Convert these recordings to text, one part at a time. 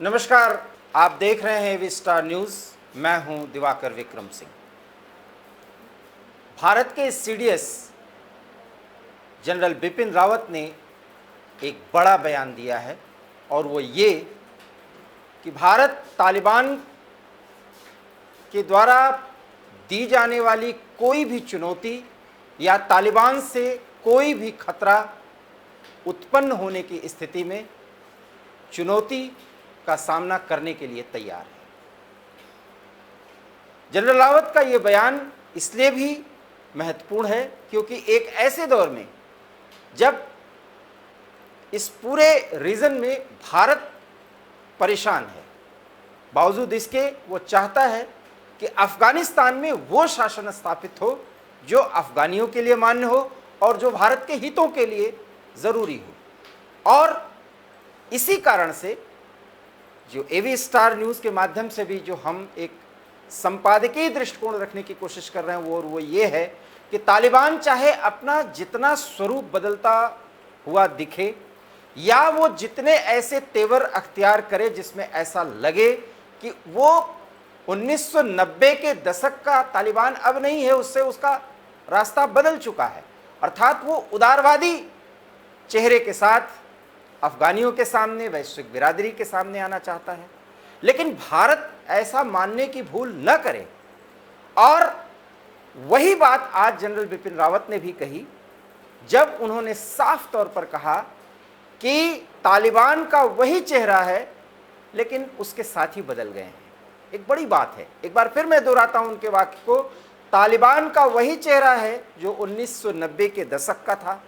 नमस्कार, आप देख रहे हैं वी स्टार न्यूज़। मैं हूं दिवाकर विक्रम सिंह। भारत के सीडीएस जनरल बिपिन रावत ने एक बड़ा बयान दिया है और वो ये कि भारत तालिबान के द्वारा दी जाने वाली कोई भी चुनौती या तालिबान से कोई भी खतरा उत्पन्न होने की स्थिति में चुनौती का सामना करने के लिए तैयार है। जनरल रावत का ये बयान इसलिए भी महत्वपूर्ण है क्योंकि एक ऐसे दौर में जब इस पूरे रीजन में भारत परेशान है, बावजूद इसके वो चाहता है कि अफगानिस्तान में वो शासन स्थापित हो जो अफगानियों के लिए मान्य हो और जो भारत के हितों के लिए ज़रूरी हो। और इसी कारण से जो एवी स्टार न्यूज़ के माध्यम से भी जो हम एक संपादकीय दृष्टिकोण रखने की कोशिश कर रहे हैं वो ये है कि तालिबान चाहे अपना जितना स्वरूप बदलता हुआ दिखे या वो जितने ऐसे तेवर अख्तियार करे जिसमें ऐसा लगे कि वो 1990 के दशक का तालिबान अब नहीं है, उससे उसका रास्ता बदल चुका है। अर्थात वो उदारवादी चेहरे के साथ अफगानियों के सामने, वैश्विक बिरादरी के सामने आना चाहता है। लेकिन भारत ऐसा मानने की भूल न करे और वही बात आज जनरल बिपिन रावत ने भी कही जब उन्होंने साफ तौर पर कहा कि तालिबान का वही चेहरा है लेकिन उसके साथी बदल गए हैं। एक बड़ी बात है, एक बार फिर मैं दोहराता हूं उनके वाक्य को, तालिबान का वही चेहरा है जो 1990 के दशक का था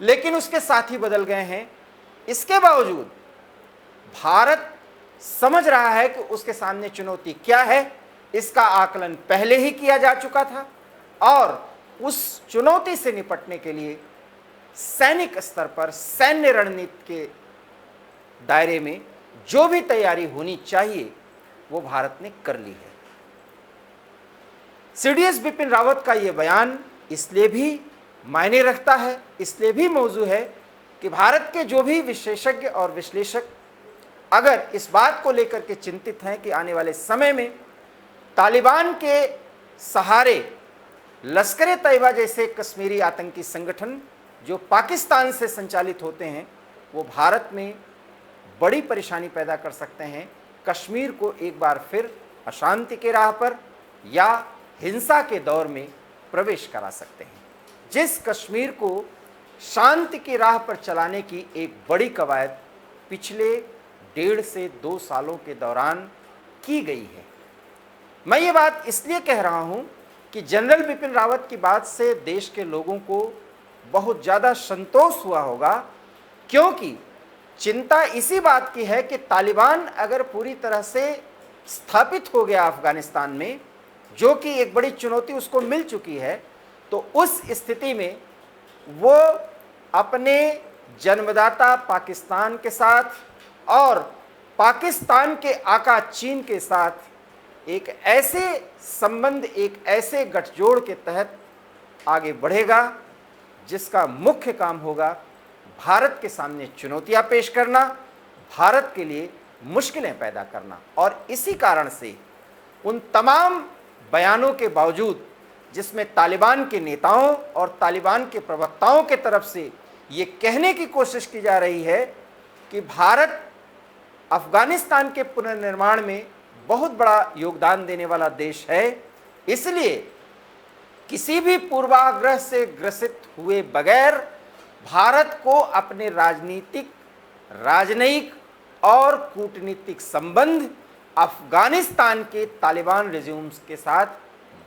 लेकिन उसके साथी बदल गए हैं। इसके बावजूद भारत समझ रहा है कि उसके सामने चुनौती क्या है, इसका आकलन पहले ही किया जा चुका था और उस चुनौती से निपटने के लिए सैनिक स्तर पर सैन्य रणनीति के दायरे में जो भी तैयारी होनी चाहिए वो भारत ने कर ली है। सीडीएस बिपिन रावत का ये बयान इसलिए भी मायने रखता है, इसलिए भी मौजू है कि भारत के जो भी विशेषज्ञ और विश्लेषक अगर इस बात को लेकर के चिंतित हैं कि आने वाले समय में तालिबान के सहारे लश्कर तैयबा जैसे कश्मीरी आतंकी संगठन जो पाकिस्तान से संचालित होते हैं वो भारत में बड़ी परेशानी पैदा कर सकते हैं, कश्मीर को एक बार फिर अशांति के राह पर या हिंसा के दौर में प्रवेश करा सकते हैं। जिस कश्मीर को शांति की राह पर चलाने की एक बड़ी कवायद पिछले 1.5 से 2 सालों के दौरान की गई है। मैं ये बात इसलिए कह रहा हूं कि जनरल बिपिन रावत की बात से देश के लोगों को बहुत ज़्यादा संतोष हुआ होगा, क्योंकि चिंता इसी बात की है कि तालिबान अगर पूरी तरह से स्थापित हो गया अफगानिस्तान में, जो कि एक बड़ी चुनौती उसको मिल चुकी है, तो उस स्थिति में वो अपने जन्मदाता पाकिस्तान के साथ और पाकिस्तान के आका चीन के साथ एक ऐसे संबंध, एक ऐसे गठजोड़ के तहत आगे बढ़ेगा जिसका मुख्य काम होगा भारत के सामने चुनौतियां पेश करना, भारत के लिए मुश्किलें पैदा करना। और इसी कारण से उन तमाम बयानों के बावजूद जिसमें तालिबान के नेताओं और तालिबान के प्रवक्ताओं के तरफ से ये कहने की कोशिश की जा रही है कि भारत अफगानिस्तान के पुनर्निर्माण में बहुत बड़ा योगदान देने वाला देश है, इसलिए किसी भी पूर्वाग्रह से ग्रसित हुए बगैर भारत को अपने राजनीतिक, राजनयिक और कूटनीतिक संबंध अफगानिस्तान के तालिबान रेज्यूम्स के साथ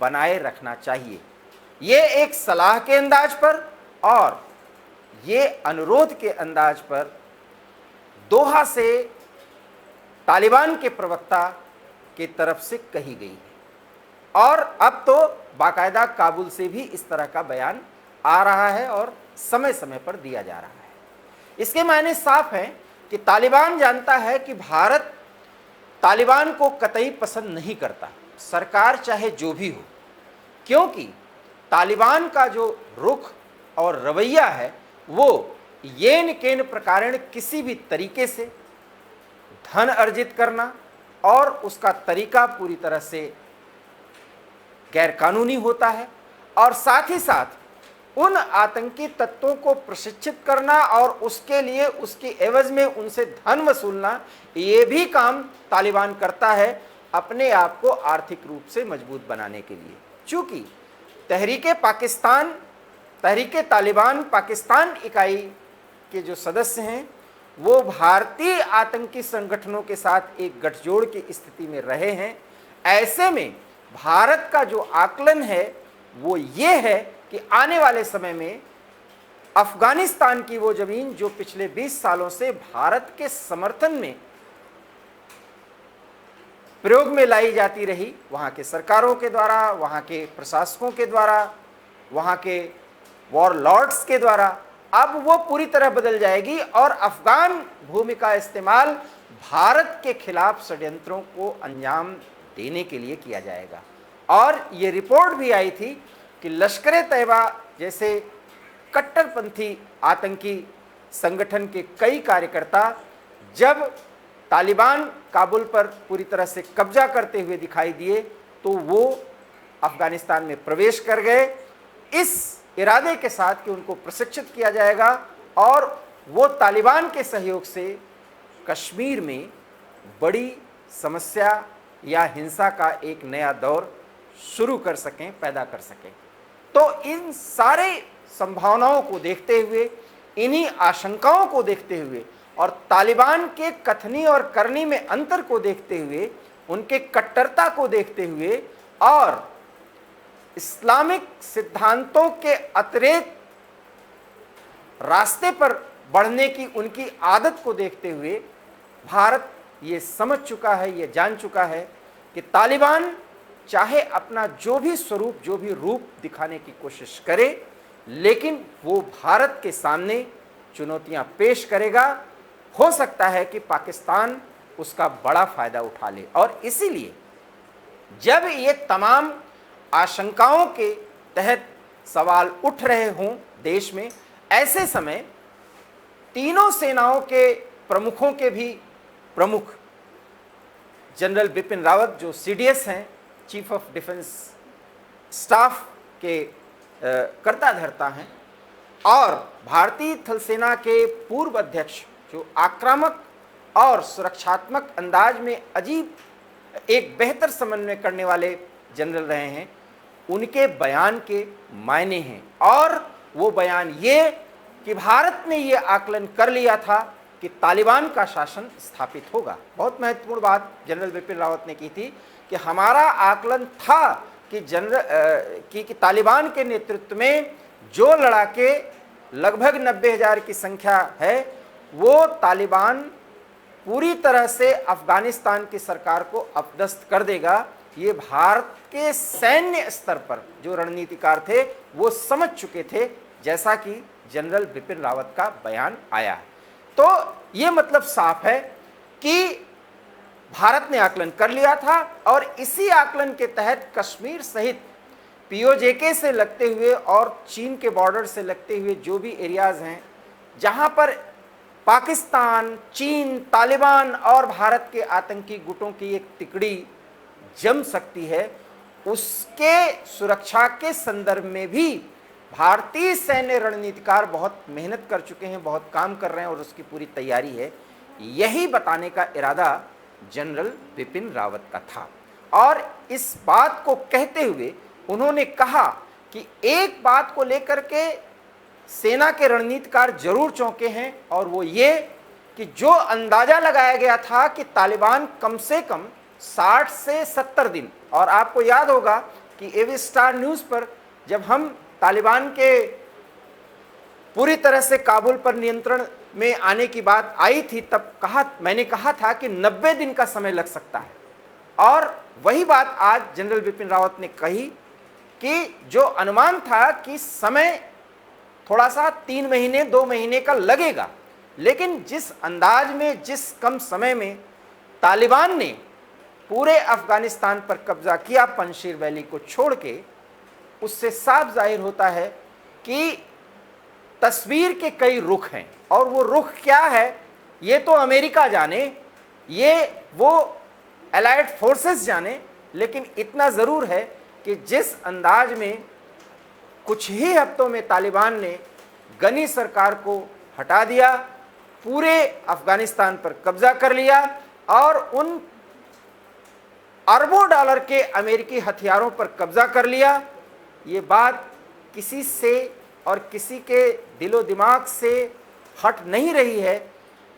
बनाए रखना चाहिए। ये एक सलाह के अंदाज पर और ये अनुरोध के अंदाज पर दोहा से तालिबान के प्रवक्ता की तरफ से कही गई है और अब तो बाकायदा काबुल से भी इस तरह का बयान आ रहा है और समय समय पर दिया जा रहा है। इसके मायने साफ हैं कि तालिबान जानता है कि भारत तालिबान को कतई पसंद नहीं करता, सरकार चाहे जो भी हो, क्योंकि तालिबान का जो रुख और रवैया है वो येन केन प्रकारेण किसी भी तरीके से धन अर्जित करना और उसका तरीका पूरी तरह से गैरकानूनी होता है, और साथ ही साथ उन आतंकी तत्वों को प्रशिक्षित करना और उसके लिए उसकी एवज में उनसे धन वसूलना, ये भी काम तालिबान करता है अपने आप को आर्थिक रूप से मजबूत बनाने के लिए। चूंकि तहरीके तालिबान पाकिस्तान इकाई के जो सदस्य हैं वो भारतीय आतंकी संगठनों के साथ एक गठजोड़ की स्थिति में रहे हैं, ऐसे में भारत का जो आकलन है वो ये है कि आने वाले समय में अफगानिस्तान की वो जमीन जो पिछले 20 सालों से भारत के समर्थन में प्रयोग में लाई जाती रही, वहाँ के सरकारों के द्वारा, वहाँ के प्रशासकों के द्वारा, वहाँ के वॉर लॉर्ड्स के द्वारा, अब वो पूरी तरह बदल जाएगी और अफगान भूमि का इस्तेमाल भारत के खिलाफ षड्यंत्रों को अंजाम देने के लिए किया जाएगा। और ये रिपोर्ट भी आई थी कि लश्कर-ए-तैयबा जैसे कट्टरपंथी आतंकी संगठन के कई कार्यकर्ता जब तालिबान काबुल पर पूरी तरह से कब्जा करते हुए दिखाई दिए तो वो अफगानिस्तान में प्रवेश कर गए, इस इरादे के साथ कि उनको प्रशिक्षित किया जाएगा और वो तालिबान के सहयोग से कश्मीर में बड़ी समस्या या हिंसा का एक नया दौर शुरू कर सकें, पैदा कर सकें। तो इन सारे संभावनाओं को देखते हुए, इन्हीं आशंकाओं को देखते हुए और तालिबान के कथनी और करनी में अंतर को देखते हुए, उनके कट्टरता को देखते हुए और इस्लामिक सिद्धांतों के अतिरेक रास्ते पर बढ़ने की उनकी आदत को देखते हुए भारत ये समझ चुका है, ये जान चुका है कि तालिबान चाहे अपना जो भी स्वरूप, जो भी रूप दिखाने की कोशिश करे, लेकिन वो भारत के सामने चुनौतियां पेश करेगा। हो सकता है कि पाकिस्तान उसका बड़ा फायदा उठा ले, और इसीलिए जब ये तमाम आशंकाओं के तहत सवाल उठ रहे हों देश में, ऐसे समय तीनों सेनाओं के प्रमुखों के भी प्रमुख जनरल बिपिन रावत जो सीडीएस हैं, चीफ ऑफ डिफेंस स्टाफ के कर्ता धर्ता हैं, और भारतीय थल सेना के पूर्व अध्यक्ष जो आक्रामक और सुरक्षात्मक अंदाज में अजीब एक बेहतर समन्वय करने वाले जनरल रहे हैं, उनके बयान के मायने हैं। और वो बयान ये कि भारत ने ये आकलन कर लिया था कि तालिबान का शासन स्थापित होगा। बहुत महत्वपूर्ण बात जनरल बिपिन रावत ने की थी कि हमारा आकलन था कि तालिबान के नेतृत्व में जो लड़ाके लगभग 90,000 की संख्या है, वो तालिबान पूरी तरह से अफगानिस्तान की सरकार को अपदस्थ कर देगा। ये भारत के सैन्य स्तर पर जो रणनीतिकार थे वो समझ चुके थे, जैसा कि जनरल बिपिन रावत का बयान आया है। तो ये मतलब साफ है कि भारत ने आकलन कर लिया था, और इसी आकलन के तहत कश्मीर सहित पीओजेके से लगते हुए और चीन के बॉर्डर से लगते हुए जो भी एरियाज हैं जहां पर पाकिस्तान, चीन, तालिबान और भारत के आतंकी गुटों की एक तिकड़ी जम सकती है, उसके सुरक्षा के संदर्भ में भी भारतीय सैन्य रणनीतिकार बहुत मेहनत कर चुके हैं, बहुत काम कर रहे हैं और उसकी पूरी तैयारी है। यही बताने का इरादा जनरल बिपिन रावत का था। और इस बात को कहते हुए उन्होंने कहा कि एक बात को लेकर के सेना के रणनीतिकार जरूर चौंके हैं, और वो ये कि जो अंदाजा लगाया गया था कि तालिबान कम से कम 60 से 70 दिन, और आपको याद होगा कि एवी स्टार न्यूज़ पर जब हम तालिबान के पूरी तरह से काबुल पर नियंत्रण में आने की बात आई थी, तब मैंने कहा था कि 90 दिन का समय लग सकता है। और वही बात आज जनरल बिपिन रावत ने कही कि जो अनुमान था कि समय थोड़ा सा 3 महीने 2 महीने का लगेगा, लेकिन जिस अंदाज में, जिस कम समय में तालिबान ने पूरे अफगानिस्तान पर कब्जा किया पंजशीर वैली को छोड़ के, उससे साफ जाहिर होता है कि तस्वीर के कई रुख हैं। और वो रुख क्या है ये तो अमेरिका जाने, ये वो अलाइड फोर्सेस जाने, लेकिन इतना ज़रूर है कि जिस अंदाज में कुछ ही हफ्तों में तालिबान ने गनी सरकार को हटा दिया, पूरे अफगानिस्तान पर कब्जा कर लिया और उन अरबों डॉलर के अमेरिकी हथियारों पर कब्जा कर लिया, ये बात किसी से और किसी के दिलो दिमाग से हट नहीं रही है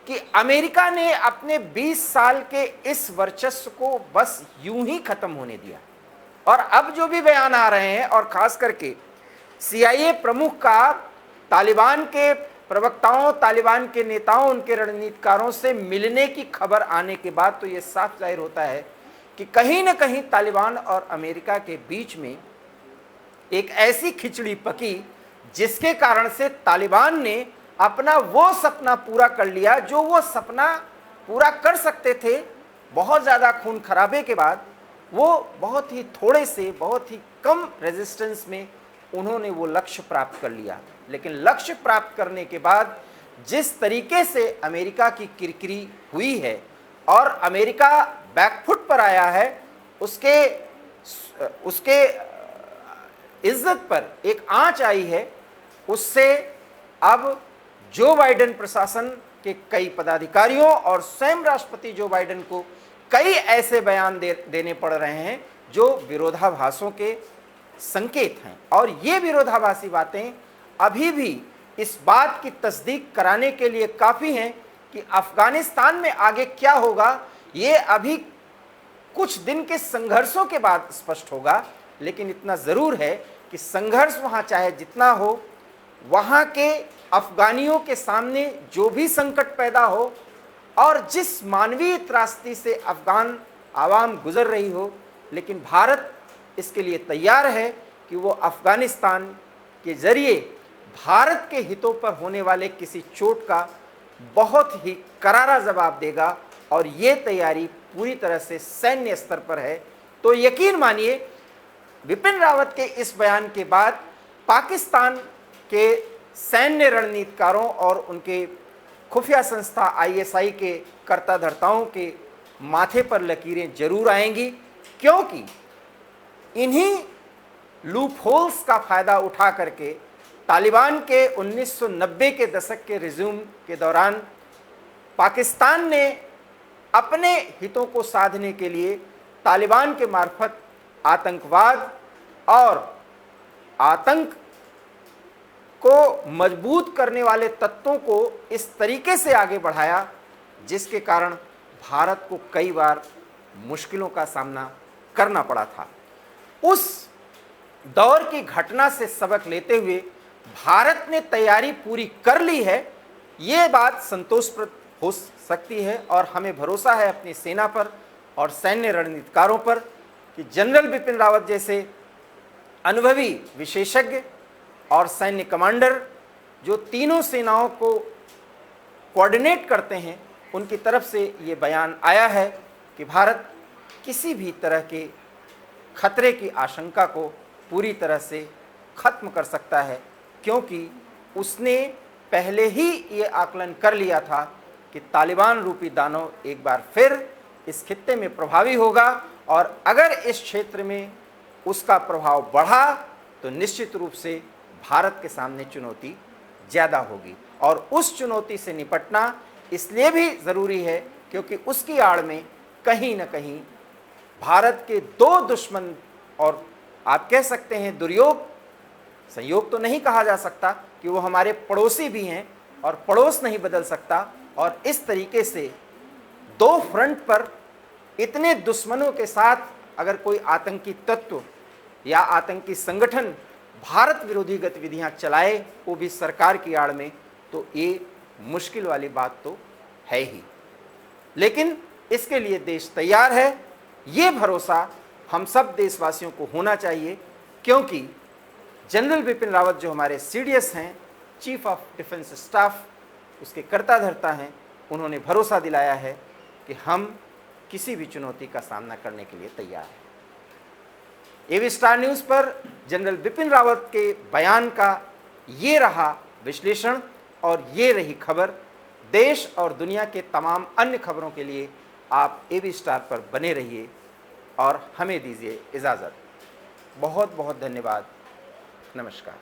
कि अमेरिका ने अपने 20 साल के इस वर्चस्व को बस यूं ही खत्म होने दिया। और अब जो भी बयान आ रहे हैं, और खास करके CIA प्रमुख का तालिबान के प्रवक्ताओं, तालिबान के नेताओं, उनके रणनीतिकारों से मिलने की खबर आने के बाद तो ये साफ जाहिर होता है कि कहीं ना कहीं तालिबान और अमेरिका के बीच में एक ऐसी खिचड़ी पकी जिसके कारण से तालिबान ने अपना वो सपना पूरा कर लिया जो वो सपना पूरा कर सकते थे। बहुत ज़्यादा खून खराबे के बाद वो बहुत ही थोड़े से, बहुत ही कम रेजिस्टेंस में उन्होंने वो लक्ष्य प्राप्त कर लिया। लेकिन लक्ष्य प्राप्त करने के बाद जिस तरीके से अमेरिका की किरकिरी हुई है और अमेरिका बैकफुट पर आया है, उसके इज्जत पर एक आंच आई है। उससे अब जो बाइडेन प्रशासन के कई पदाधिकारियों और स्वयं राष्ट्रपति जो बाइडेन को कई ऐसे बयान देने पड़ रहे हैं जो विरोधाभासों के संकेत हैं। और ये विरोधाभासी बातें अभी भी इस बात की तस्दीक कराने के लिए काफ़ी हैं कि अफगानिस्तान में आगे क्या होगा, ये अभी कुछ दिन के संघर्षों के बाद स्पष्ट होगा। लेकिन इतना ज़रूर है कि संघर्ष वहाँ चाहे जितना हो, वहाँ के अफगानियों के सामने जो भी संकट पैदा हो और जिस मानवीय त्रासदी से अफगान आवाम गुजर रही हो, लेकिन भारत इसके लिए तैयार है कि वो अफगानिस्तान के ज़रिए भारत के हितों पर होने वाले किसी चोट का बहुत ही करारा जवाब देगा। और ये तैयारी पूरी तरह से सैन्य स्तर पर है। तो यकीन मानिए, बिपिन रावत के इस बयान के बाद पाकिस्तान के सैन्य रणनीतिकारों और उनके खुफिया संस्था ISI के कर्ता धर्ताओं के माथे पर लकीरें जरूर आएंगी, क्योंकि इन्हीं लूप होल्स का फ़ायदा उठा करके तालिबान के 1990 के दशक के रिज्यूम के दौरान पाकिस्तान ने अपने हितों को साधने के लिए तालिबान के मार्फत आतंकवाद और आतंक को मजबूत करने वाले तत्वों को इस तरीके से आगे बढ़ाया, जिसके कारण भारत को कई बार मुश्किलों का सामना करना पड़ा था। उस दौर की घटना से सबक लेते हुए भारत ने तैयारी पूरी कर ली है, ये बात संतोषप्रद हो सकती है। और हमें भरोसा है अपनी सेना पर और सैन्य रणनीतिकारों पर कि जनरल बिपिन रावत जैसे अनुभवी विशेषज्ञ और सैन्य कमांडर जो तीनों सेनाओं को कोऑर्डिनेट करते हैं, उनकी तरफ से ये बयान आया है कि भारत किसी भी तरह के खतरे की आशंका को पूरी तरह से ख़त्म कर सकता है, क्योंकि उसने पहले ही ये आकलन कर लिया था कि तालिबान रूपी दानव एक बार फिर इस खित्ते में प्रभावी होगा। और अगर इस क्षेत्र में उसका प्रभाव बढ़ा तो निश्चित रूप से भारत के सामने चुनौती ज़्यादा होगी। और उस चुनौती से निपटना इसलिए भी ज़रूरी है क्योंकि उसकी आड़ में कहीं ना कहीं भारत के दो दुश्मन, और आप कह सकते हैं दुर्योग, संयोग तो नहीं कहा जा सकता कि वो हमारे पड़ोसी भी हैं और पड़ोस नहीं बदल सकता। और इस तरीके से दो फ्रंट पर इतने दुश्मनों के साथ अगर कोई आतंकी तत्व या आतंकी संगठन भारत विरोधी गतिविधियां चलाए, वो भी सरकार की आड़ में, तो ये मुश्किल वाली बात तो है ही। लेकिन इसके लिए देश तैयार है, ये भरोसा हम सब देशवासियों को होना चाहिए, क्योंकि जनरल बिपिन रावत जो हमारे CDS हैं, चीफ ऑफ डिफेंस स्टाफ, उसके कर्ता धर्ता हैं, उन्होंने भरोसा दिलाया है कि हम किसी भी चुनौती का सामना करने के लिए तैयार हैं। AV स्टार न्यूज़ पर जनरल बिपिन रावत के बयान का ये रहा विश्लेषण और ये रही खबर। देश और दुनिया के तमाम अन्य खबरों के लिए आप एबी स्टार पर बने रहिए और हमें दीजिए इजाज़त। बहुत बहुत धन्यवाद। नमस्कार।